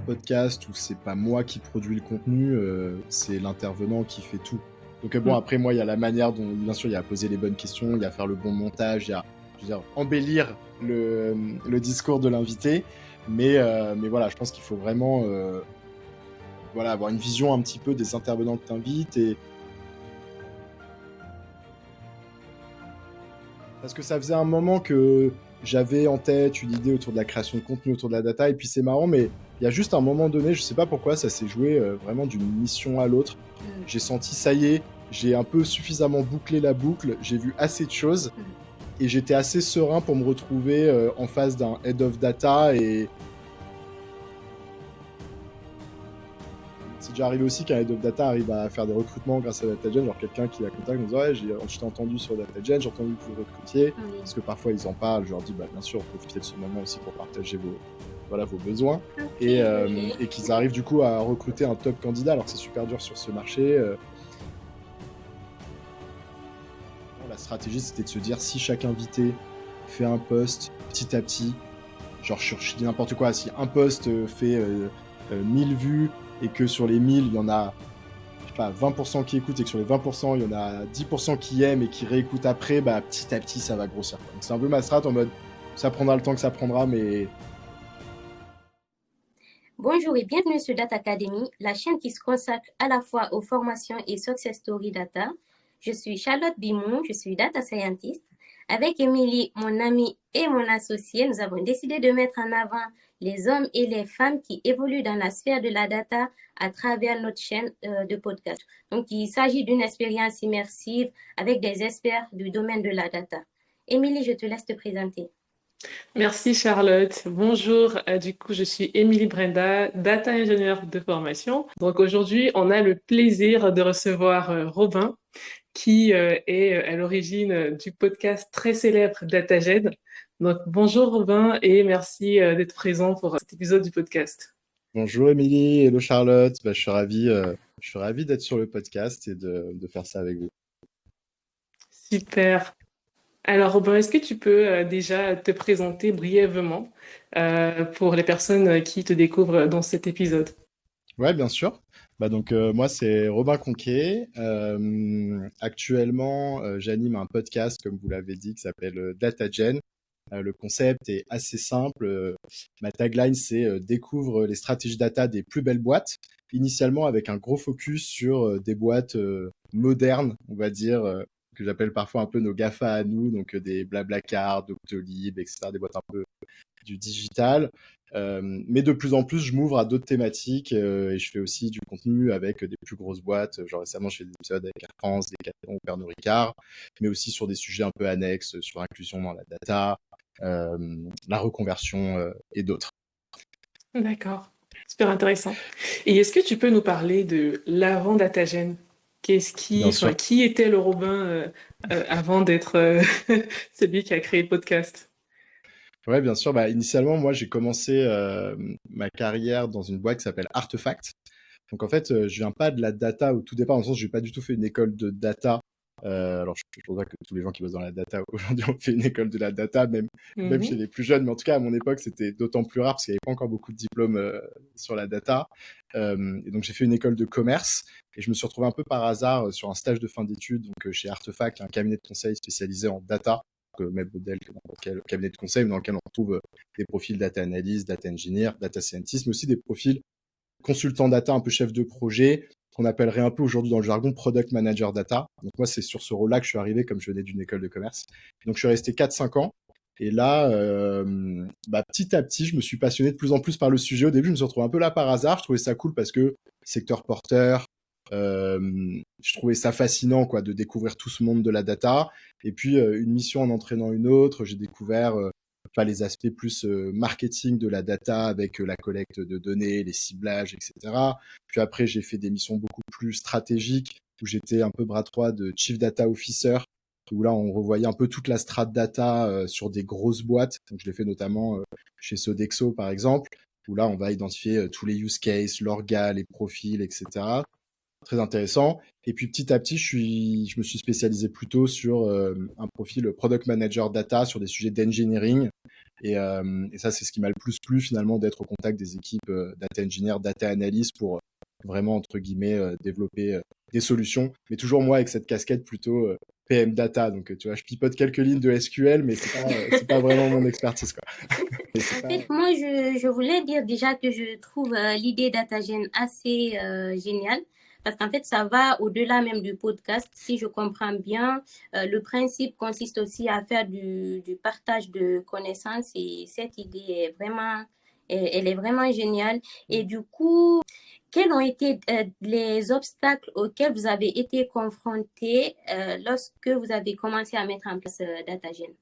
podcast où c'est pas moi qui produis le contenu, c'est l'intervenant qui fait tout. Donc bon, Mm. après moi, il y a la manière dont, bien sûr, il y a poser les bonnes questions, il y a faire le bon montage, il y a, je veux dire, embellir le discours de l'invité. Mais voilà, je pense qu'il faut vraiment voilà, avoir une vision un petit peu des intervenants que tu invites. Parce que ça faisait un moment que j'avais en tête une idée autour de la création de contenu, autour de la data, et puis c'est marrant, mais il y a juste un moment donné, je sais pas pourquoi, ça s'est joué vraiment d'une mission à l'autre. J'ai senti, ça y est, j'ai un peu suffisamment bouclé la boucle, j'ai vu assez de choses, et j'étais assez serein pour me retrouver en face d'un head of data. Et c'est déjà arrivé aussi qu'un head of data arrive à faire des recrutements grâce à DataGen, genre quelqu'un qui a contact, nous dit ouais, je t'ai entendu sur DataGen, j'ai entendu que vous recrutiez, parce que parfois ils en parlent, je leur dis bah bien sûr, profitez de ce moment aussi pour partager vos besoins, et qu'ils arrivent du coup à recruter un top candidat, alors que c'est super dur sur ce marché. La stratégie, c'était de se dire, si chaque invité fait un post petit à petit, genre je dis n'importe quoi, si un post fait 1000 vues et que sur les 1000, il y en a, je sais pas, 20% qui écoutent, et que sur les 20%, il y en a 10% qui aiment et qui réécoutent après, bah petit à petit, ça va grossir. Donc c'est un peu ma strat en mode, ça prendra le temps que ça prendra, mais... Bonjour et bienvenue sur Data Academy, la chaîne qui se consacre à la fois aux formations et success story data. Je suis Charlotte Bimon, je suis data scientist. Avec Émilie, mon amie et mon associée, nous avons décidé de mettre en avant les hommes et les femmes qui évoluent dans la sphère de la data à travers notre chaîne de podcast. Donc, il s'agit d'une expérience immersive avec des experts du domaine de la data. Émilie, je te laisse te présenter. Merci Charlotte. Bonjour, du coup je suis Émilie Brenda, data ingénieure de formation. Donc aujourd'hui on a le plaisir de recevoir Robin qui est à l'origine du podcast très célèbre DataGen. Donc bonjour Robin et merci d'être présent pour cet épisode du podcast. Bonjour Émilie, hello Charlotte, bah, je suis ravi d'être sur le podcast et de faire ça avec vous. Super. Alors Robin, est-ce que tu peux déjà te présenter brièvement pour les personnes qui te découvrent dans cet épisode? Ouais, bien sûr. Bah donc moi c'est Robin Conquet. Actuellement, j'anime un podcast, comme vous l'avez dit, qui s'appelle DataGen. Le concept est assez simple. Ma tagline c'est découvre les stratégies data des plus belles boîtes. Initialement avec un gros focus sur des boîtes modernes, on va dire, que j'appelle parfois un peu nos GAFA à nous, donc des Blablacar, Doctolib, etc. Des boîtes un peu du digital. Mais de plus en plus, je m'ouvre à d'autres thématiques et je fais aussi du contenu avec des plus grosses boîtes. Genre récemment, je fais des épisodes avec Air France, Decathlon ou Pernod Ricard, mais aussi sur des sujets un peu annexes, sur l'inclusion dans la data, la reconversion et d'autres. D'accord, super intéressant. Et est-ce que tu peux nous parler de l'avant DataGen? Bien sûr. Qui était le Robin avant d'être celui qui a créé le podcast? Ouais, bien sûr. Bah, initialement, moi, j'ai commencé ma carrière dans une boîte qui s'appelle Artefact. Donc, en fait, je viens pas de la data au tout départ, dans le sens où j'ai pas du tout fait une école de data. Alors, je pense pas que tous les gens qui bossent dans la data aujourd'hui ont fait une école de la data, même chez Mhm. les plus jeunes. Mais en tout cas, à mon époque, c'était d'autant plus rare parce qu'il n'y avait pas encore beaucoup de diplômes sur la data. Et donc, j'ai fait une école de commerce et je me suis retrouvé un peu par hasard sur un stage de fin d'études donc, chez Artefact, un cabinet de conseil spécialisé en data, même modèle que n'importe quel cabinet de conseil, mais dans lequel on retrouve des profils data analyst, data engineer, data scientist, mais aussi des profils consultant data, un peu chef de projet, qu'on appellerait un peu aujourd'hui dans le jargon product manager data. Donc moi, c'est sur ce rôle-là que je suis arrivé, comme je venais d'une école de commerce. Donc je suis resté 4-5 ans. Et là, petit à petit, je me suis passionné de plus en plus par le sujet. Au début, je me suis retrouvé un peu là par hasard. Je trouvais ça cool parce que secteur porteur, je trouvais ça fascinant quoi, de découvrir tout ce monde de la data. Et puis, une mission en entraînant une autre, j'ai découvert les aspects plus marketing de la data avec la collecte de données, les ciblages, etc. Puis après, j'ai fait des missions beaucoup plus stratégiques où j'étais un peu bras droit de Chief Data Officer, où là, on revoyait un peu toute la strat data sur des grosses boîtes. Donc, je l'ai fait notamment chez Sodexo, par exemple, où là, on va identifier tous les use cases, l'orga, les profils, etc. Très intéressant. Et puis petit à petit, je me suis spécialisé plutôt sur un profil product manager data sur des sujets d'engineering. Et ça, c'est ce qui m'a le plus plu finalement, d'être au contact des équipes data engineer, data analyst pour vraiment, entre guillemets, développer des solutions. Mais toujours moi avec cette casquette plutôt PM data. Donc, tu vois, je pipote quelques lignes de SQL, mais c'est pas vraiment mon expertise, quoi. Mais c'est En pas... fait, moi, je voulais dire déjà que je trouve l'idée DataGen assez géniale. Parce qu'en fait, ça va au-delà même du podcast. Si je comprends bien, le principe consiste aussi à faire du partage de connaissances et cette idée est vraiment, elle est vraiment géniale. Et du coup, quels ont été les obstacles auxquels vous avez été confrontés lorsque vous avez commencé à mettre en place DataGen?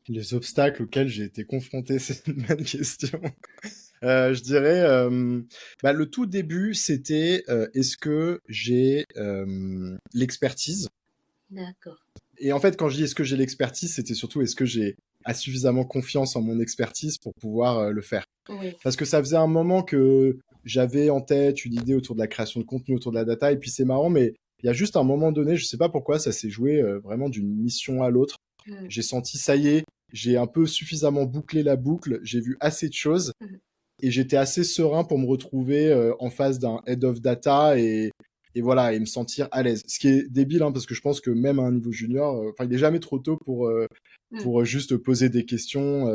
Les obstacles auxquels j'ai été confronté, c'est une bonne question. Je dirais, le tout début, c'était est-ce que j'ai l'expertise? D'accord. Et en fait, quand je dis est-ce que j'ai l'expertise, c'était surtout est-ce que j'ai suffisamment confiance en mon expertise pour pouvoir le faire. Oui. Parce que ça faisait un moment que j'avais en tête une idée autour de la création de contenu, autour de la data, et puis c'est marrant, mais il y a juste un moment donné, je sais pas pourquoi, ça s'est joué vraiment d'une mission à l'autre. J'ai senti, ça y est, j'ai un peu suffisamment bouclé la boucle, j'ai vu assez de choses, et j'étais assez serein pour me retrouver en face d'un head of data et voilà, et me sentir à l'aise. Ce qui est débile, hein, parce que je pense que même à un niveau junior, il n'est jamais trop tôt pour juste poser des questions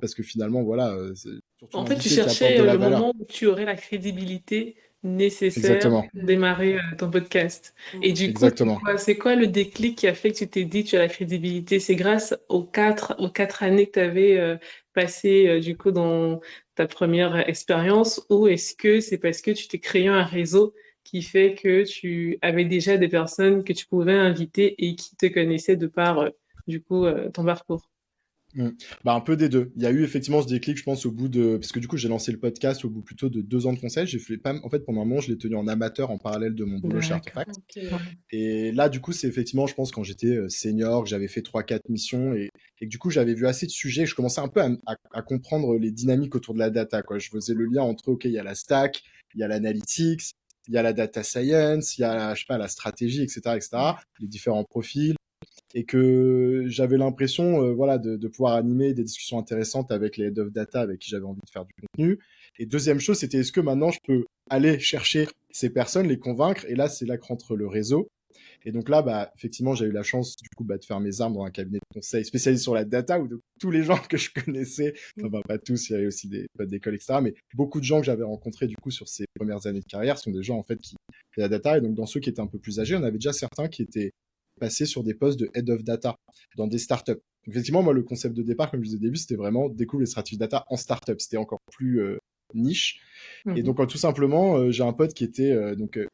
parce que finalement, voilà, c'est surtout En fait, tu l'invité qui apporte de cherchais la le valeur. moment où tu aurais la crédibilité nécessaire Exactement, pour démarrer ton podcast. Et du coup, exactement. c'est quoi le déclic qui a fait que tu t'es dit tu as la crédibilité? C'est grâce aux 4 années que tu avais passées du coup dans ta première expérience, ou est-ce que c'est parce que tu t'es créé un réseau qui fait que tu avais déjà des personnes que tu pouvais inviter et qui te connaissaient de par ton parcours? Mm. Un peu des deux. Il y a eu effectivement ce déclic, je pense, au bout de... Parce que du coup, j'ai lancé le podcast au bout plutôt de 2 ans de conseil. J'ai fait pas... En fait, pendant un moment, je l'ai tenu en amateur en parallèle de mon boulot chez D'accord. Artefact. Ok. Ouais. Et là, du coup, c'est effectivement, je pense, quand j'étais senior, que j'avais fait 3-4 missions et que du coup, j'avais vu assez de sujets. Je commençais un peu à comprendre les dynamiques autour de la data, quoi. Je faisais le lien entre, OK, il y a la stack, il y a l'analytics, il y a la data science, il y a, je sais pas, la stratégie, etc., les différents profils. Et que j'avais l'impression voilà, de pouvoir animer des discussions intéressantes avec les head of data avec qui j'avais envie de faire du contenu. Et deuxième chose, c'était est-ce que maintenant je peux aller chercher ces personnes, les convaincre. Et là, c'est là que rentre le réseau. Et donc là, effectivement, j'ai eu la chance du coup de faire mes armes dans un cabinet de conseil spécialisé sur la data où donc, tous les gens que je connaissais, enfin pas tous, il y avait aussi des potes d'école, etc. Mais beaucoup de gens que j'avais rencontrés du coup sur ces premières années de carrière sont des gens en fait qui font la data. Et donc dans ceux qui étaient un peu plus âgés, on avait déjà certains qui étaient passés sur des postes de head of data dans des startups. Donc, effectivement, moi, le concept de départ, comme je disais au début, c'était vraiment découvrir les stratégies data en startup. C'était encore plus niche. Et Mhm. donc, tout simplement, j'ai un pote qui était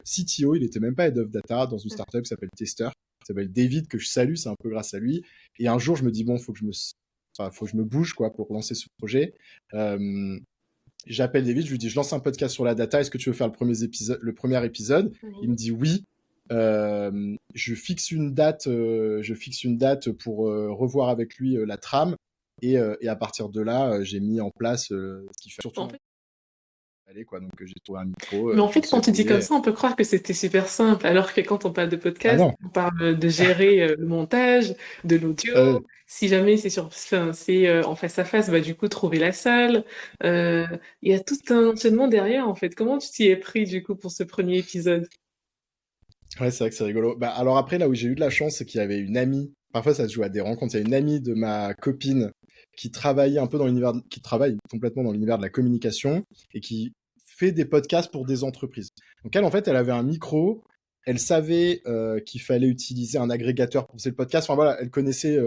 CTO, il était même pas head of data dans une startup qui s'appelle Tester, qui s'appelle David, que je salue, c'est un peu grâce à lui. Et un jour, je me dis, bon, faut que je me bouge quoi, pour lancer ce projet. J'appelle David, je lui dis, je lance un podcast sur la data, est-ce que tu veux faire le premier épisode? Il me dit oui. Je fixe une date pour revoir avec lui la trame. Et à partir de là, j'ai mis en place ce qu'il fait. Surtout En fait, aller, quoi. Donc, j'ai trouvé un micro, Mais en je me fait, suis quand tu dis comme habillé. ça, on peut croire que c'était super simple, alors que quand on parle de Ah podcast, non, on parle de gérer le montage, de l'audio. euh, Si jamais c'est en face à face, bah du coup trouver la salle. Euh, Il y a tout un enchaînement derrière en fait. Comment tu t'y es pris du coup pour ce premier épisode? ouais, c'est vrai que c'est rigolo. Alors après, là où j'ai eu de la chance, c'est qu'il y avait une amie. Parfois, ça se joue à des rencontres. Il y a une amie de ma copine qui travaillait un peu qui travaille complètement dans l'univers de la communication et qui fait des podcasts pour des entreprises. Donc elle, en fait, elle avait un micro. Elle savait qu'il fallait utiliser un agrégateur pour faire le podcast. Enfin voilà, elle connaissait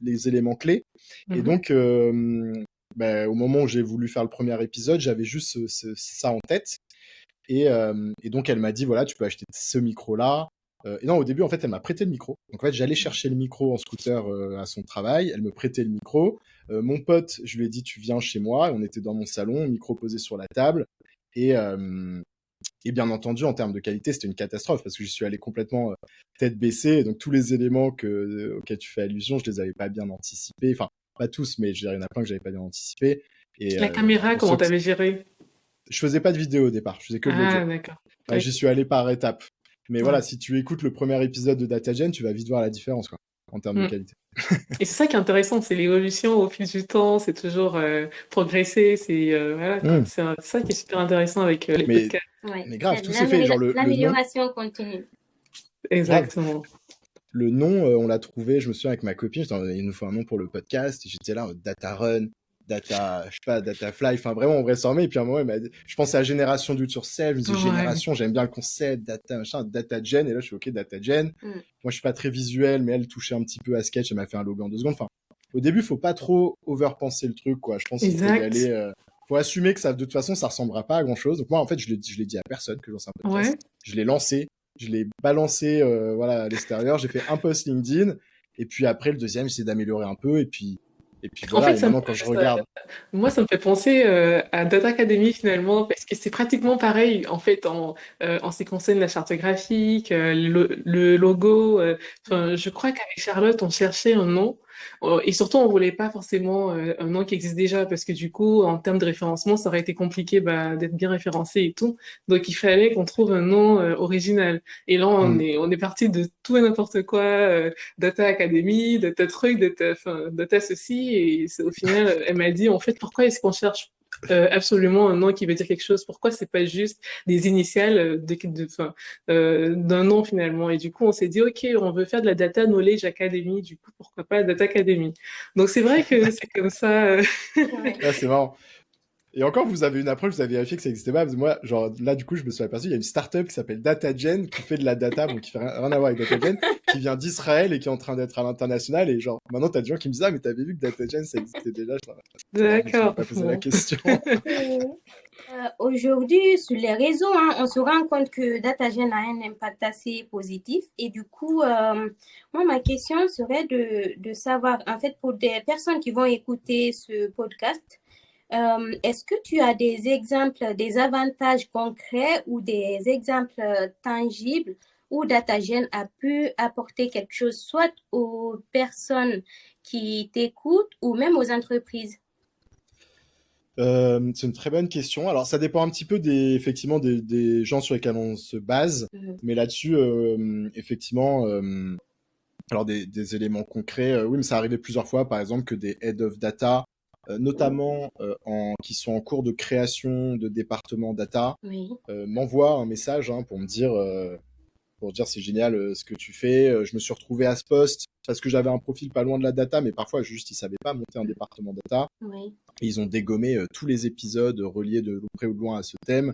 les éléments clés. Et Mhm. donc, au moment où j'ai voulu faire le premier épisode, j'avais juste ça en tête. Et donc, elle m'a dit, voilà, tu peux acheter ce micro-là. Et non, au début, en fait, elle m'a prêté le micro. Donc, en fait, j'allais chercher le micro en scooter à son travail. Elle me prêtait le micro. Mon pote, je lui ai dit, tu viens chez moi. On était dans mon salon, micro posé sur la table. Et, euh, et bien entendu, en termes de qualité, c'était une catastrophe parce que je suis allé complètement tête baissée. Et donc, tous les éléments auxquels tu fais allusion, je les avais pas bien anticipés. Enfin, pas tous, mais je dirais, il y en a plein que j'avais pas bien anticipés. Et La caméra, pour comment ceux que... t'avais géré? Je faisais pas de vidéo au départ, je faisais que de l'audio. Ah, d'accord. Ouais, Ok. j'y suis allé par étapes. Mais Ouais. voilà, si tu écoutes le premier épisode de DataGen, tu vas vite voir la différence, quoi. en termes de Mm. qualité. Et c'est ça qui est intéressant, c'est l'évolution au fil du temps, c'est toujours progresser, voilà quoi. Hmm. C'est ça qui est super intéressant avec les Mais, podcasts. Ouais, mais grave, c'est tout s'est fait. Genre le nom, l'amélioration continue. grave. Exactement. Le nom, on l'a trouvé, je me souviens avec ma copine, il nous faut un nom pour le podcast, et j'étais là, Data Run, Data, je sais pas, Data Fly, enfin vraiment, on brainstormait, et puis à un moment, je pensais à Génération Do It Yourself, je me disais Ouais. Génération, j'aime bien le concept, Data, machin, Data Gen, et là, je suis OK, Data Gen. Mm. Moi, je suis pas très visuel, mais elle touchait un petit peu à sketch, elle m'a fait un logo en 2 secondes. Enfin, au début, faut pas trop overpenser le truc, quoi. Je pense qu'il faut y aller, Exact. faut assumer que ça, de toute façon, ça ressemblera pas à grand chose. Donc moi, en fait, je l'ai dit à personne que je lance un podcast. Ouais. Je l'ai lancé, je l'ai balancé voilà, à l'extérieur. J'ai fait un post LinkedIn. Et puis après, le deuxième, j'essaie d'améliorer un peu. Et puis En voilà. fait, Et maintenant, quand je regarde. moi, ça me fait penser à Data Academy finalement, parce que c'est pratiquement pareil en fait en ce qui concerne la charte graphique, le logo. Enfin, je crois qu'avec Charlotte, on cherchait un nom. Et surtout, on voulait pas forcément un nom qui existe déjà, parce que du coup, en termes de référencement, ça aurait été compliqué d'être bien référencé et tout. Donc, il fallait qu'on trouve un nom original. Et là, Hmm. on est parti de tout et n'importe quoi. Data Academy, data truc, data ceci. Et au final, elle m'a dit, en fait, pourquoi est-ce qu'on cherche absolument un nom qui veut dire quelque chose? Pourquoi c'est pas juste des initiales d'un nom finalement? Et du coup, on s'est dit, OK, on veut faire de la Data Knowledge Academy. Du coup, pourquoi pas Data Academy? Donc, c'est vrai que c'est comme ça. Ouais. Ah, c'est marrant. Et encore, vous avez une approche, vous avez vérifié que ça n'existait pas. Parce que moi, genre, là, du coup, je me suis aperçu, il y a une startup qui s'appelle DataGen, qui fait de la data, bon, qui fait rien à voir avec DataGen, qui vient d'Israël et qui est en train d'être à l'international. Et genre, maintenant, t'as des gens qui me disent, ah, mais t'avais vu que DataGen, ça existait déjà. Je me suis même D'accord. pas posé la Bon. question. Aujourd'hui, sur les réseaux, hein, on se rend compte que DataGen a un impact assez positif. Et du coup, moi, ma question serait de savoir, en fait, pour des personnes qui vont écouter ce podcast, est-ce que tu as des exemples, des avantages concrets ou des exemples tangibles où DataGen a pu apporter quelque chose, soit aux personnes qui t'écoutent ou même aux entreprises? C'est une très bonne question. Alors, ça dépend un petit peu effectivement, des gens sur lesquels on se base. Mhm. Mais là-dessus, effectivement, alors des éléments concrets, oui, mais ça arrivait plusieurs fois, par exemple, que des head of data, notamment qui sont en cours de création de département data, Oui. m'envoient un message pour dire c'est génial ce que tu fais. Je me suis retrouvé à ce poste parce que j'avais un profil pas loin de la data, mais parfois juste ils savaient pas monter un département data. Oui. Et ils ont dégommé tous les épisodes reliés de près ou de loin à ce thème.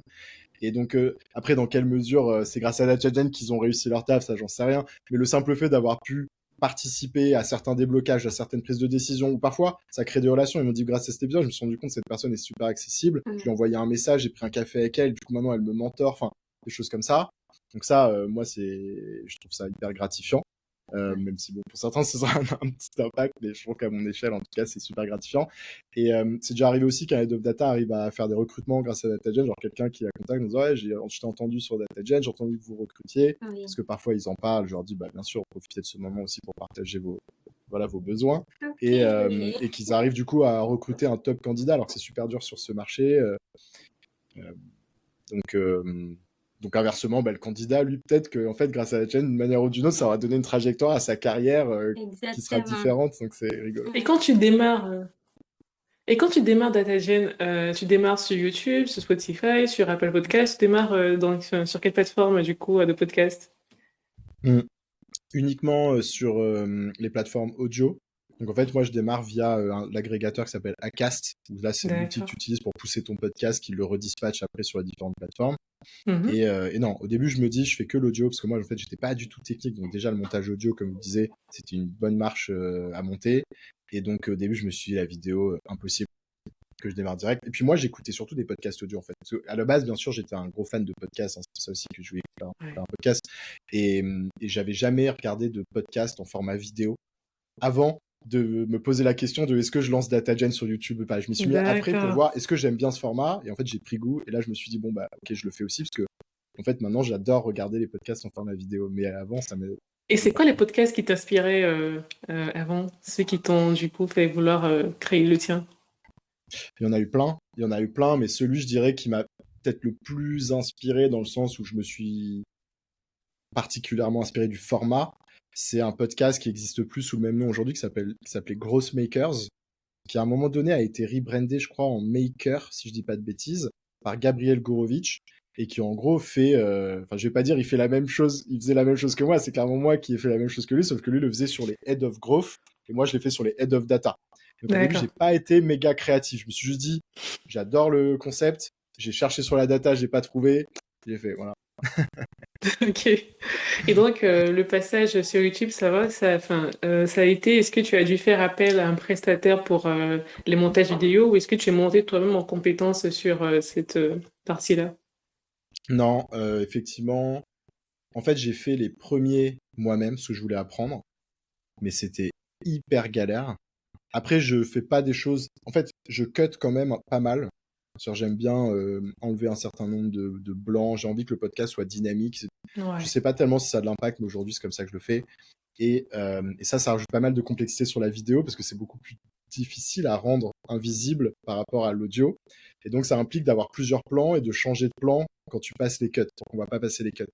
Et donc, après, dans quelle mesure c'est grâce à DataGen qu'ils ont réussi leur taf, ça, j'en sais rien. Mais le simple fait d'avoir pu participer à certains déblocages, à certaines prises de décision, ou parfois, ça crée des relations. Ils m'ont dit, grâce à cet épisode, je me suis rendu compte que cette personne est super accessible. Je lui ai envoyé un message, j'ai pris un café avec elle, du coup, maintenant, elle me mentor, enfin, des choses comme ça. Donc ça, moi, je trouve ça hyper gratifiant. Même si, bon, pour certains, ce sera un petit impact, mais je trouve qu'à mon échelle, en tout cas, c'est super gratifiant. Et c'est déjà arrivé aussi qu'un head of data arrive à faire des recrutements grâce à DataGen, genre quelqu'un qui a contact nous dit ouais, je t'ai entendu sur DataGen, j'ai entendu que vous recrutiez, Oui. parce que parfois ils en parlent, je leur dis bah bien sûr, profitez de ce moment aussi pour partager vos besoins, Ok, et qu'ils arrivent du coup à recruter un top candidat, alors que c'est super dur sur ce marché. Donc, donc inversement, le candidat, lui, peut-être que en fait, grâce à la chaîne, d'une manière ou d'une autre, ça aura donné une trajectoire à sa carrière qui sera exactement. différente, donc c'est rigolo. Et quand tu démarres, et quand tu démarres DataGen, tu démarres sur YouTube, sur Spotify, sur Apple Podcast, tu démarres sur quelle plateforme du coup de podcast? Mm. Uniquement sur les plateformes audio. Donc en fait, moi, je démarre via l'agrégateur qui s'appelle Acast, où là, c'est l'outil que D'accord. tu utilises pour pousser ton podcast, qui le redispatche après sur les différentes plateformes. Mhm. Et non, au début, je me dis, je fais que l'audio, parce que moi, en fait, j'étais pas du tout technique. Donc déjà, le montage audio, comme vous disiez, c'était une bonne marche à monter. Et donc, au début, je me suis dit, la vidéo, impossible que je démarre direct. Et puis moi, j'écoutais surtout des podcasts audio, en fait. Parce que, à la base, bien sûr, j'étais un gros fan de podcasts. Hein, c'est ça aussi que je voulais faire un podcast. Et j'avais jamais regardé de podcast en format vidéo avant de me poser la question de est-ce que je lance DataGen sur YouTube ou pas. Je m'y suis mis après pour D'accord. voir est-ce que j'aime bien ce format. Et en fait, j'ai pris goût. Et là, je me suis dit, bon, bah, ok, je le fais aussi. Parce que, en fait, maintenant, j'adore regarder les podcasts en format vidéo. Mais avant, ça me. Et c'est quoi les podcasts qui t'inspiraient avant, ceux qui t'ont du coup fait vouloir créer le tien? Il y en a eu plein. Il y en a eu plein. Mais celui, je dirais, qui m'a peut-être le plus inspiré dans le sens où je me suis particulièrement inspiré du format, C'est un podcast qui n'existe plus sous le même nom aujourd'hui, qui s'appelait Gross Makers, qui à un moment donné a été rebrandé, je crois, en Maker, si je dis pas de bêtises, par Gabriel Gorovic, et qui en gros fait, enfin je vais pas dire il fait la même chose, il faisait la même chose que moi, c'est clairement moi qui ai fait la même chose que lui, sauf que lui le faisait sur les Head of Growth, et moi je l'ai fait sur les Head of Data. Donc au début D'accord. j'ai pas été méga créatif, je me suis juste dit, j'adore le concept, j'ai cherché sur la data, j'ai pas trouvé, j'ai fait, voilà. Ok. Et donc, le passage sur YouTube, ça va, ça a été, est-ce que tu as dû faire appel à un prestataire pour les montages vidéo ou est-ce que tu es monté toi-même en compétence sur cette partie-là? Non, effectivement, en fait j'ai fait les premiers moi-même, ce que je voulais apprendre, mais c'était hyper galère. Après, je fais pas des choses. En fait, je cut quand même pas mal. C'est-à-dire, j'aime bien enlever un certain nombre de blancs. J'ai envie que le podcast soit dynamique. Je Ouais. sais pas tellement si ça a de l'impact, mais aujourd'hui, c'est comme ça que je le fais. Et ça rajoute pas mal de complexité sur la vidéo parce que c'est beaucoup plus difficile à rendre invisible par rapport à l'audio. Et donc, ça implique d'avoir plusieurs plans et de changer de plan quand tu passes les cuts. Donc, on va pas passer les cuts.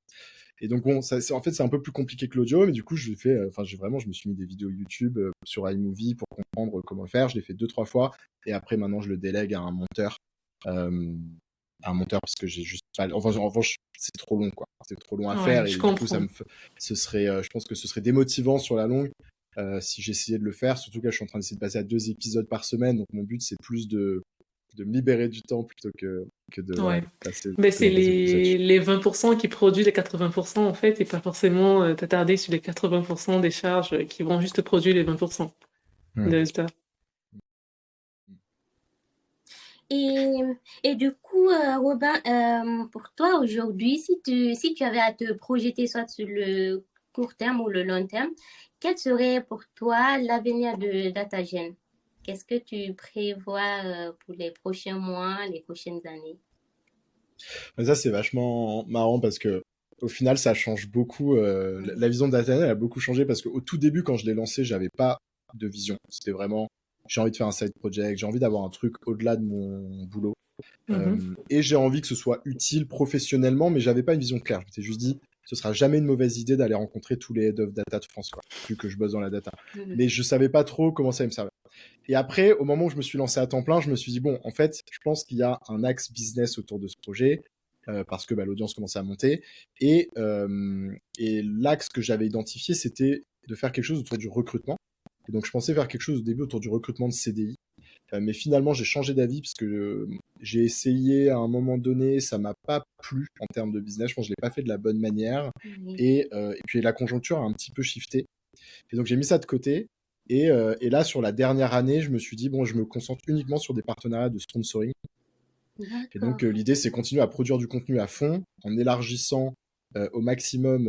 Et donc bon, en fait, c'est un peu plus compliqué que l'audio, mais du coup, je l'ai fait. Enfin, je me suis mis des vidéos YouTube sur iMovie pour comprendre comment le faire. Je l'ai fait 2, 3 fois, et après, maintenant, je le délègue euh, à un monteur parce que j'ai juste pas. Enfin, en revanche, c'est trop long, quoi. C'est trop long à Ouais, faire, je et du coup, comprends. je pense que ce serait démotivant sur la longue si j'essayais de le faire. Surtout que là, je suis en train d'essayer de passer à 2 épisodes par semaine, donc mon but, c'est plus de me libérer du temps plutôt que de voilà, Ouais. de passer Ben, de c'est nombreux épisodes. les 20% qui produisent les 80% en fait, et pas forcément t'attarder sur les 80% des charges qui vont juste produire les 20% de Hmm. résultats. Et, et du coup, Robin, pour toi aujourd'hui, si tu avais à te projeter soit sur le court terme ou le long terme, quel serait pour toi l'avenir de DataGen? Qu'est-ce que tu prévois pour les prochains mois, les prochaines années? Mais ça, c'est vachement marrant parce que au final, ça change beaucoup. La Mhm. vision de Data Anel a beaucoup changé parce qu'au tout début, quand je l'ai lancé, j'avais pas de vision. C'était vraiment, j'ai envie de faire un side project, j'ai envie d'avoir un truc au-delà de mon boulot. Mhm. Et j'ai envie que ce soit utile professionnellement, mais j'avais pas une vision claire. Je m'étais juste dit, ce sera jamais une mauvaise idée d'aller rencontrer tous les head of data de France, quoi, vu que je bosse dans la data. Mhm. Mais je savais pas trop comment ça allait me servir. Et après, au moment où je me suis lancé à temps plein, je me suis dit, bon, en fait, je pense qu'il y a un axe business autour de ce projet, parce que bah, l'audience commençait à monter. Et l'axe que j'avais identifié, c'était de faire quelque chose autour du recrutement. Et donc, je pensais faire quelque chose au début autour du recrutement de CDI. Mais finalement, j'ai changé d'avis parce que j'ai essayé à un moment donné, ça m'a pas plu en termes de business. Je pense que je l'ai pas fait de la bonne manière. Oui. Et puis, la conjoncture a un petit peu shifté. Et donc j'ai mis ça de côté. Et là, sur la dernière année, je me suis dit, bon, je me concentre uniquement sur des partenariats de sponsoring. Et donc D'accord. l'idée, c'est continuer à produire du contenu à fond en élargissant au maximum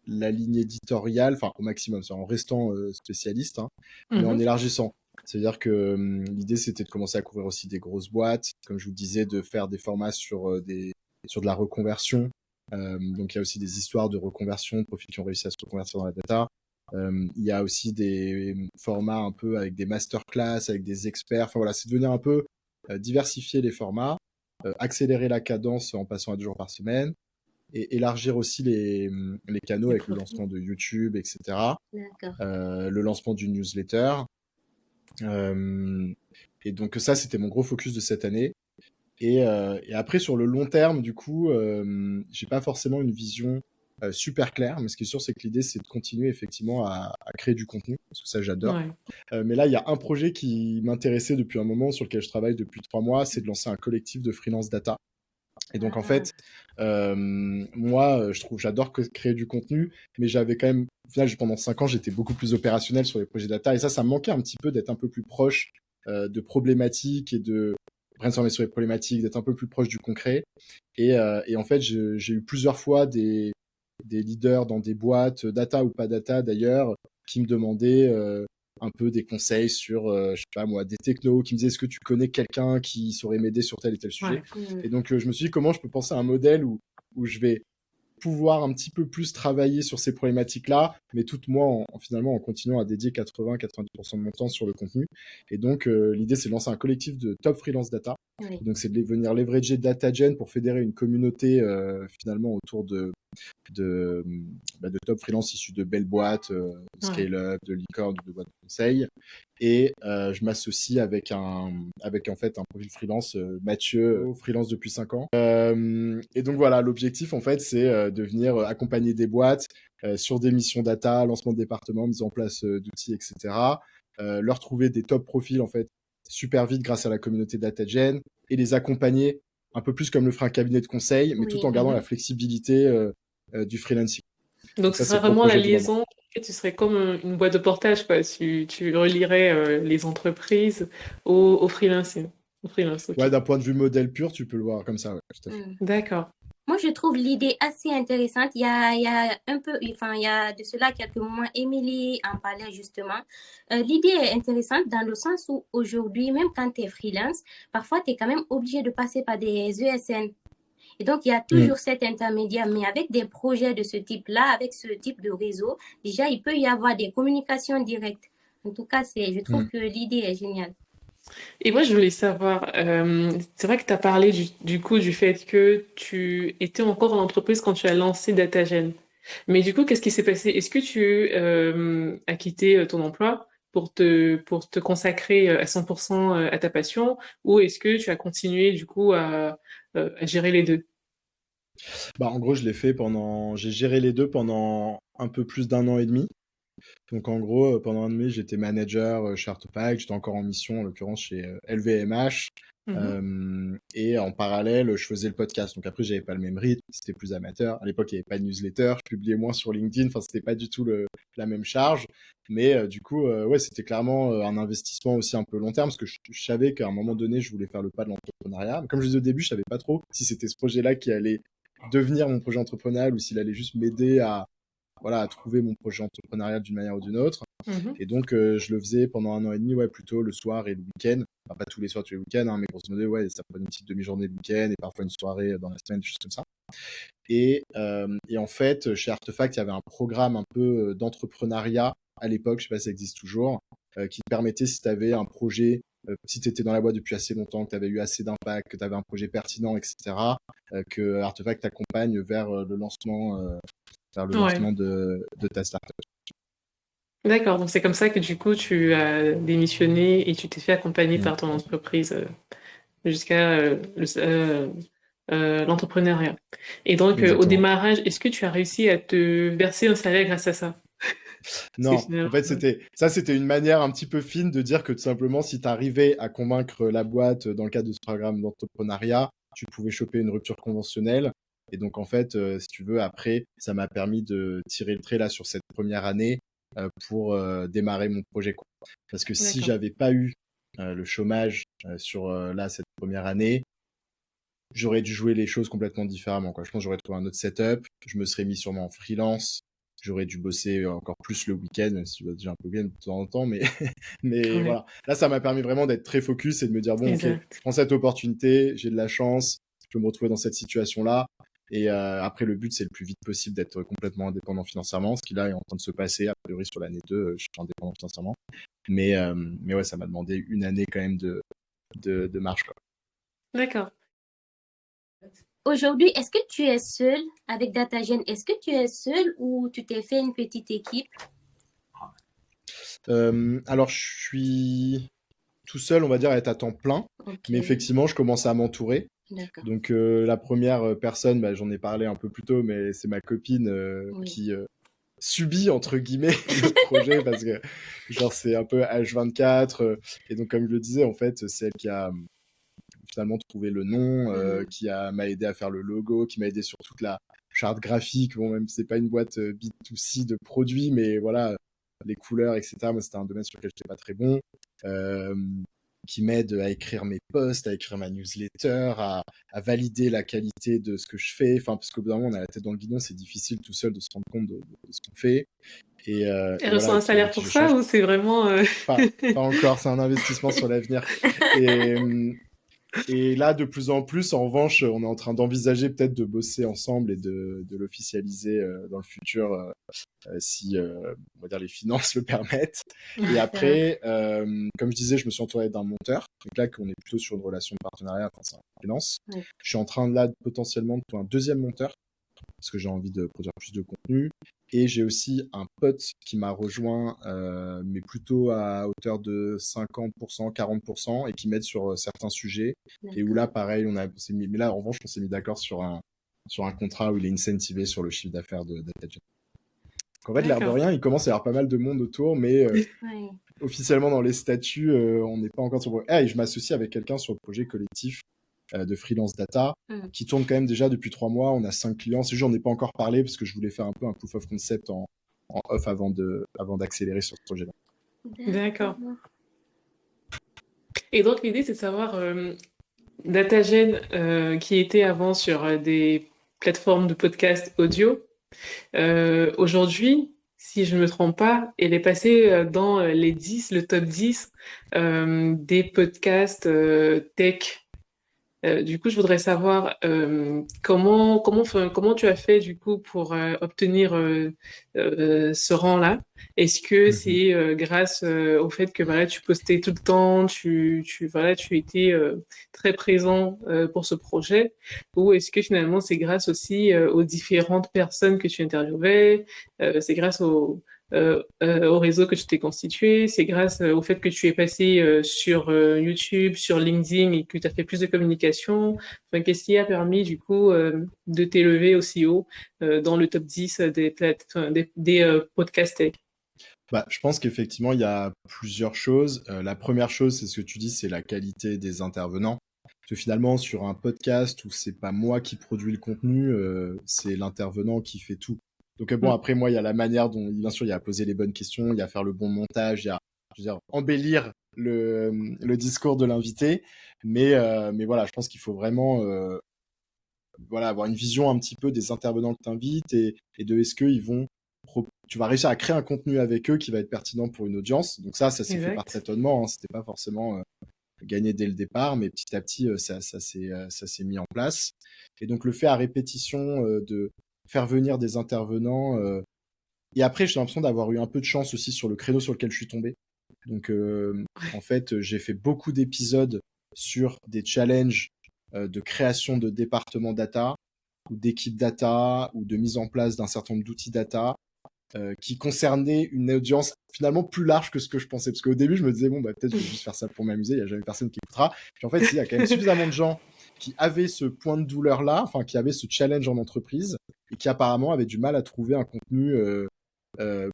la ligne éditoriale, enfin au maximum, c'est en restant spécialiste, hein, mais en Mhm. élargissant. C'est-à-dire que l'idée, c'était de commencer à couvrir aussi des grosses boîtes, comme je vous disais, de faire des formats sur de la reconversion. Donc il y a aussi des histoires de reconversion, de profils qui ont réussi à se reconvertir dans la data. Il y a aussi des formats un peu avec des masterclass, avec des experts. Enfin voilà, c'est de devenir un peu diversifier les formats, accélérer la cadence en passant à 2 jours par semaine, et élargir aussi les canaux Les avec le profils. lancement de YouTube, etc. D'accord. Le lancement d'une newsletter. Et donc ça, c'était mon gros focus de cette année. Et après, sur le long terme, du coup, j'ai pas forcément une vision super claire, mais ce qui est sûr, c'est que l'idée, c'est de continuer effectivement à créer du contenu, parce que ça, j'adore. Ouais. Mais là, il y a un projet qui m'intéressait depuis un moment, sur lequel je travaille depuis 3 mois, c'est de lancer un collectif de freelance data. Et donc, en Ah, fait, moi, j'adore créer du contenu, mais j'avais quand même, au final, pendant 5 ans, j'étais beaucoup plus opérationnel sur les projets data, et ça me manquait un petit peu d'être un peu plus proche de problématiques et de brainstormer sur les problématiques, d'être un peu plus proche du concret. Et en fait, j'ai eu plusieurs fois des leaders dans des boîtes, data ou pas data d'ailleurs, qui me demandaient un peu des conseils sur, je sais pas moi, des technos, qui me disaient est-ce que tu connais quelqu'un qui saurait m'aider sur tel et tel sujet. Ouais. mhm. Et donc je me suis dit comment je peux penser à un modèle où je vais pouvoir un petit peu plus travailler sur ces problématiques-là, mais tout moi finalement en continuant à dédier 80-90% de mon temps sur le contenu. Et donc l'idée c'est de lancer un collectif de top freelance data. Oui. Et donc c'est de venir leverager DataGen pour fédérer une communauté finalement autour de, de top freelance issus de belles boîtes, de scale-up, de licorne, de boîtes de conseil. Et je m'associe avec en fait un profil freelance, Mathieu, freelance depuis 5 ans. Et donc voilà, l'objectif en fait, c'est de venir accompagner des boîtes sur des missions data, lancement de département, mise en place d'outils, etc. Leur trouver des top profils en fait super vite grâce à la communauté DataGen et les accompagner un peu plus comme le ferait un cabinet de conseil, mais tout en gardant la flexibilité du freelancing. Donc, ce ça, c'est serait le gros vraiment la projet du moment. liaison. Et tu serais comme une boîte de portage, quoi. Tu relierais les entreprises au freelancing. Au freelance, ok. Ouais, d'un point de vue modèle pur, tu peux le voir comme ça, ouais, tout à fait. D'accord. Moi, je trouve l'idée assez intéressante. Il y a un peu, enfin, il y a de cela quelques moments, Émilie en parlait justement. L'idée est intéressante dans le sens où aujourd'hui, même quand tu es freelance, parfois tu es quand même obligé de passer par des ESN. Et donc, il y a toujours cet intermédiaire, mais avec des projets de ce type-là, avec ce type de réseau, déjà, il peut y avoir des communications directes. En tout cas, je trouve que l'idée est géniale. Et moi, je voulais savoir, c'est vrai que tu as parlé du coup du fait que tu étais encore en entreprise quand tu as lancé DataGen. Mais du coup, qu'est-ce qui s'est passé? Est-ce que tu as quitté ton emploi pour te consacrer à 100% à ta passion, ou est-ce que tu as continué du coup à gérer les deux? En gros, j'ai géré les deux pendant un peu plus d'un an et demi. Donc en gros, pendant un an et demi, j'étais manager chez Artepack, j'étais encore en mission, en l'occurrence chez LVMH. Et en parallèle, je faisais le podcast. Donc après, j'avais pas le même rythme, c'était plus amateur. À l'époque, il n'y avait pas de newsletter, je publiais moins sur LinkedIn, enfin, c'était pas du tout la même charge. Mais du coup, ouais, c'était clairement un investissement aussi un peu long terme, parce que je savais qu'à un moment donné, je voulais faire le pas de l'entrepreneuriat. Mais comme je disais au début, je savais pas trop si c'était ce projet-là qui allait devenir mon projet entrepreneurial ou s'il allait juste m'aider à trouver mon projet entrepreneurial d'une manière ou d'une autre. Et donc, je le faisais pendant un an et demi, ouais, plutôt le soir et le week-end. Enfin, pas tous les soirs, tous les week-ends, hein, mais grosso modo, ouais, ça prenait une petite demi-journée le week-end et parfois une soirée dans la semaine, des choses comme ça. Et en fait, chez Artefact, il y avait un programme un peu d'entrepreneuriat à l'époque, je sais pas si ça existe toujours, qui te permettait, si tu avais un projet, si tu étais dans la boîte depuis assez longtemps, que tu avais eu assez d'impact, que tu avais un projet pertinent, etc., que Artefact t'accompagne vers le lancement de ta startup. D'accord, donc c'est comme ça que du coup tu as démissionné et tu t'es fait accompagner par ton entreprise jusqu'à l'entrepreneuriat. Et donc au Exactement. démarrage, est-ce que tu as réussi à te verser un salaire grâce à ça? Non, en fait, c'était une manière un petit peu fine de dire que tout simplement, si tu arrivais à convaincre la boîte dans le cadre de ce programme d'entrepreneuriat, tu pouvais choper une rupture conventionnelle. Et donc, en fait, si tu veux, après, ça m'a permis de tirer le trait là sur cette première année pour démarrer mon projet, quoi. Parce que si j'avais pas eu le chômage sur cette première année, j'aurais dû jouer les choses complètement différemment, quoi. Je pense que j'aurais trouvé un autre setup, je me serais mis sûrement en freelance, j'aurais dû bosser encore plus le week-end, même si je bosse déjà un peu bien de temps en temps, mais, mais voilà. Là, ça m'a permis vraiment d'être très focus et de me dire, bon, ok, je prends cette opportunité, j'ai de la chance, je peux me retrouver dans cette situation-là. Et après, le but, c'est le plus vite possible d'être complètement indépendant financièrement, ce qui là est en train de se passer. A priori, sur l'année 2, je suis indépendant financièrement. Mais ouais, ça m'a demandé une année quand même de marche, quoi. D'accord. Aujourd'hui, est-ce que tu es seul avec DataGen? Est-ce que tu es seul ou tu t'es fait une petite équipe? Alors, je suis tout seul, on va dire, à être à temps plein. Mais effectivement, je commence à m'entourer. Donc, la première personne, j'en ai parlé un peu plus tôt, mais c'est ma copine qui subit, entre guillemets, le projet parce que, genre, c'est un peu H24. Et donc, comme je le disais, en fait, c'est elle qui a finalement trouvé le nom, qui m'a aidé à faire le logo, qui m'a aidé sur toute la charte graphique. Bon, même si c'est pas une boîte B2C de produits, mais voilà, les couleurs, etc. Moi, c'était un domaine sur lequel j'étais pas très bon. Qui m'aide à écrire mes posts, à écrire ma newsletter, à valider la qualité de ce que je fais. Enfin, parce qu'au bout d'un moment, on a la tête dans le guidon, c'est difficile tout seul de se rendre compte de ce qu'on fait. Elle reçoit un salaire pour ça ou c'est vraiment... Pas encore, c'est un investissement sur l'avenir. Et là, de plus en plus, en revanche, on est en train d'envisager peut-être de bosser ensemble et de l'officialiser dans le futur, si on va dire les finances le permettent. Et après, comme je disais, je me suis entouré d'un monteur. Donc là, on est plutôt sur une relation de partenariat, enfin, c'est un freelance. Je suis en train là potentiellement de trouver un deuxième monteur parce que j'ai envie de produire plus de contenu. Et j'ai aussi un pote qui m'a rejoint, mais plutôt à hauteur de 50%, 40%, et qui m'aide sur certains sujets. Et où là, D'accord. pareil, mais là, en revanche, on s'est mis d'accord sur un contrat où il est incentivé sur le chiffre d'affaires de DataGen. En fait, l'air de D'accord. rien, il commence à y avoir pas mal de monde autour, mais Ouais. officiellement dans les statuts, on n'est pas encore sur. Ah, et je m'associe avec quelqu'un sur le projet collectif de freelance data Mm. qui tourne quand même déjà depuis 3 mois. On a 5 clients. C'est juste, j'en ai pas encore parlé parce que je voulais faire un peu un proof of concept en off avant d'accélérer sur ce projet-là. D'accord. D'accord. Et donc, l'idée, c'est de savoir, DataGen, qui était avant sur des plateformes de podcast audio, aujourd'hui, si je ne me trompe pas, elle est passée dans les 10, le top 10 des podcasts tech. Du coup, je voudrais savoir comment tu as fait du coup pour obtenir ce rang-là. Est-ce que Mhm. c'est grâce au fait que voilà, tu postais tout le temps, voilà, tu étais très présent pour ce projet, ou est-ce que finalement c'est grâce aussi aux différentes personnes que tu interviewais, c'est grâce au réseau que tu t'es constitué, c'est grâce au fait que tu es passé sur YouTube, sur LinkedIn et que tu as fait plus de communication. Enfin, qu'est-ce qui a permis du coup de t'élever aussi haut dans le top 10 enfin, des podcasts tech? Bah, je pense qu'effectivement, il y a plusieurs choses. La première chose, c'est ce que tu dis, c'est la qualité des intervenants. Parce que finalement, sur un podcast où c'est pas moi qui produis le contenu, c'est l'intervenant qui fait tout. Donc bon, Mm. après moi, il y a la manière dont, bien sûr, il y a à poser les bonnes questions, il y a à faire le bon montage, il y a, je veux dire, embellir le discours de l'invité. Mais voilà, je pense qu'il faut vraiment voilà, avoir une vision un petit peu des intervenants que tu invites et de est-ce qu'ils vont tu vas réussir à créer un contenu avec eux qui va être pertinent pour une audience. Donc ça s'est fait par Exact. tâtonnement, hein. C'était pas forcément gagné dès le départ, mais petit à petit, ça s'est mis en place. Et donc le fait à répétition de faire venir des intervenants. Et après, j'ai l'impression d'avoir eu un peu de chance aussi sur le créneau sur lequel je suis tombé. Donc en fait, j'ai fait beaucoup d'épisodes sur des challenges de création de départements data ou d'équipes data ou de mise en place d'un certain nombre d'outils data qui concernaient une audience finalement plus large que ce que je pensais. Parce qu'au début, je me disais, bon, bah, peut-être je vais juste faire ça pour m'amuser, il n'y a jamais personne qui écoutera. Puis en fait, si, il y a quand même suffisamment de gens qui avaient ce point de douleur-là, enfin, qui avaient ce challenge en entreprise et qui apparemment avaient du mal à trouver un contenu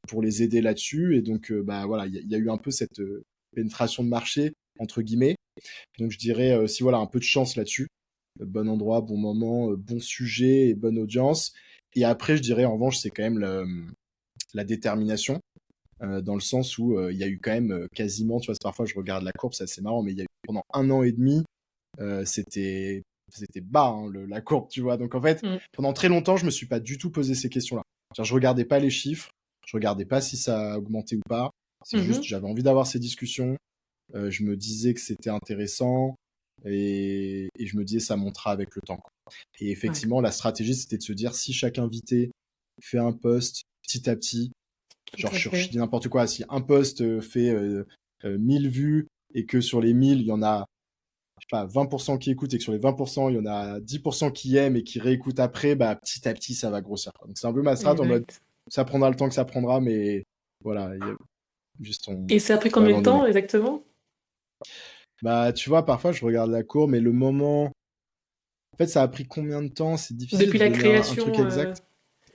pour les aider là-dessus. Et donc, bah, voilà, il y a eu un peu cette pénétration de marché, entre guillemets. Donc, je dirais aussi, voilà, un peu de chance là-dessus. Bon endroit, bon moment, bon sujet et bonne audience. Et après, je dirais, en revanche, c'est quand même la détermination, dans le sens où il y a eu quand même quasiment, tu vois, parfois je regarde la courbe, c'est assez marrant, mais il y a eu pendant 1 an et demi, c'était bas, hein, la courbe, tu vois. Donc en fait, Mm. pendant très longtemps, je me suis pas du tout posé ces questions-là. Je regardais pas les chiffres, je regardais pas si ça a augmenté ou pas. C'est juste, Mhm. j'avais envie d'avoir ces discussions. Je me disais que c'était intéressant et je me disais ça montera avec le temps, quoi. Et Ouais. effectivement, la stratégie, c'était de se dire si chaque invité fait un post petit à petit, Tout genre à je fait. dis n'importe quoi, si un post fait 1000 vues et que sur les 1000, il y en a je sais pas, 20% qui écoutent et que sur les 20%, il y en a 10% qui aiment et qui réécoutent après, bah, petit à petit, ça va grossir, quoi. Donc c'est un peu ma strat en mode, Exact. ça prendra le temps que ça prendra, mais voilà, juste Et ça a pris faut pas combien de abandonner. temps exactement? Bah, tu vois, parfois, je regarde la cour, mais le moment, en fait, ça a pris combien de temps? C'est difficile Depuis de la donner un truc création, exact.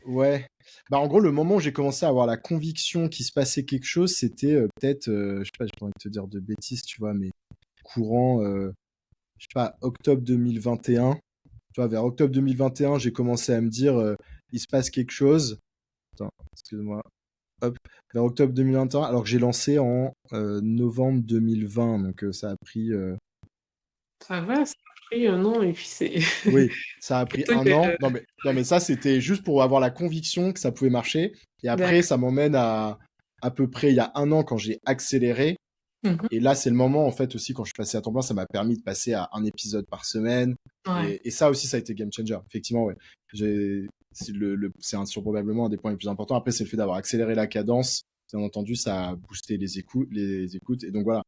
Ouais. Bah, en gros, le moment où j'ai commencé à avoir la conviction qu'il se passait quelque chose, c'était peut-être, je sais pas, j'ai pas envie de te dire de bêtises, tu vois, mais courant, je sais pas, octobre 2021. Tu vois, vers octobre 2021, j'ai commencé à me dire, il se passe quelque chose. Attends, excuse-moi. Hop. Vers octobre 2021, alors que j'ai lancé en novembre 2020. Donc ça a pris. ça va, ça a pris un an et puis c'est Oui, ça a pris plutôt un que... an. Non, mais ça, c'était juste pour avoir la conviction que ça pouvait marcher. Et après, D'accord. ça m'emmène à peu près il y a un an quand j'ai accéléré. Mhm. Et là, c'est le moment, en fait, aussi, quand je suis passé à temps plein, ça m'a permis de passer à un épisode par semaine. Ouais. Et ça aussi, ça a été game changer. Effectivement, ouais. C'est probablement un des points les plus importants. Après, c'est le fait d'avoir accéléré la cadence. Bien entendu, ça a boosté les écoutes. Et donc, voilà.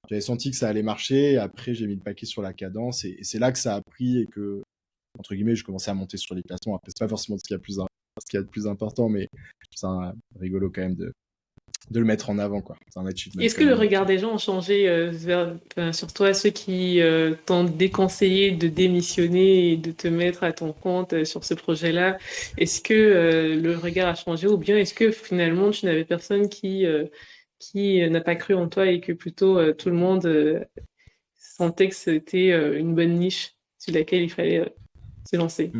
J'avais senti que ça allait marcher. Après, j'ai mis le paquet sur la cadence. Et c'est là que ça a pris et que entre guillemets, je commençais à monter sur les classements. Après, c'est pas forcément ce qu'il y a de plus important, mais je trouve ça rigolo quand même de le mettre en avant, quoi. C'est un achievement. Est-ce que le regard des gens a changé sur toi, ceux qui t'ont déconseillé de démissionner et de te mettre à ton compte sur ce projet-là? Est-ce que le regard a changé ou bien est-ce que finalement tu n'avais personne qui n'a pas cru en toi et que plutôt tout le monde sentait que c'était une bonne niche sur laquelle il fallait se lancer?